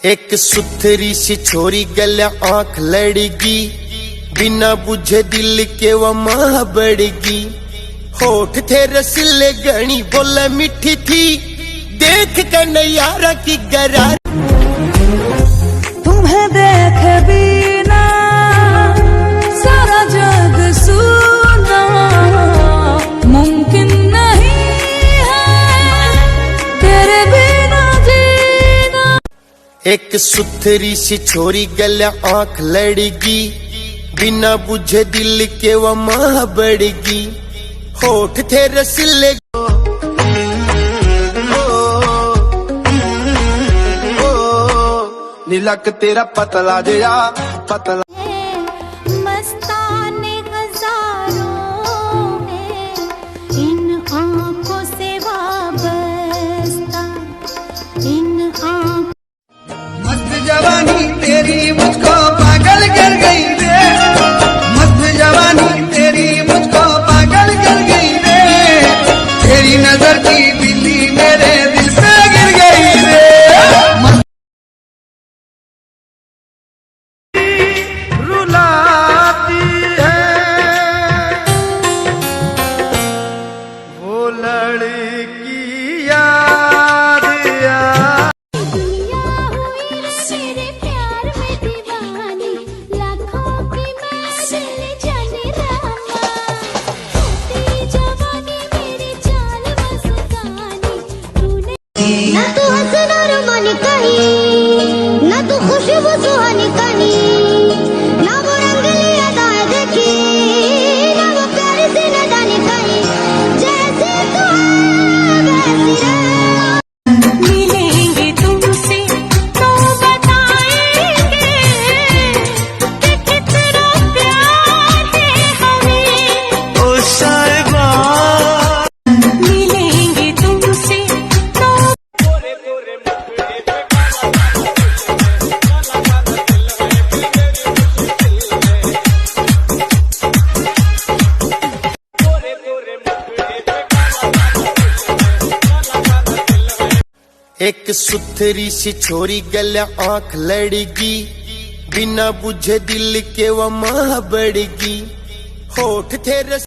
एक सुथरी सी छोरी गल्या आंख लड़गी, बिना बुझे दिल के वो माह बढ़गी। होठ थे रसीले गणी बोले मीठी थी, देख कर नैयारा की गरार। तुम्हें देख बिना सारा जग सुना मुमकिन नहीं है, तेरे बिना जीना। एक सुथरी सी छोरी गल्या आंख लड़गी, बिना बुझे दिल के वो माह बढ़गी। होठ थे रसीले नीलक तेरा पतला जया पतला। मस्ताने हजारों हैं, इन आँखों से वाबस्ता, इन आँखों। मस्त जवानी तेरी मुझको पागल कर गई रे, मस्त जवानी तेरी मुझको पागल कर गई रे। तेरी नजर की बिल्ली मेरे दिल पे गिर गई रे। रुलाती है वो लड़की याद याद। दुनिया हुई तेरे प्यार में दीवानी, लाखों की मैं दिल जाने रामा। तेरी जवानी मेरी चाल मस्तानी, तूने ना तू हंसना रोमानी कहीं, ना तू खुशबू सुहानी कहीं, ना वो रंगली अदाएं देखी, ना वो प्यारी सी नदानी कहीं। जैसे तू है वैसी रह। मिलेंगे तुमसे तो बताएंगे कि कितना प्यार है हमें। ओ साहिबा मिलेंगे तुमसे तो एक सुथरी सी छोरी गल्या आंख लड़गी, बिना बुझे दिल के वो माह बढ़गी। होठ थे रस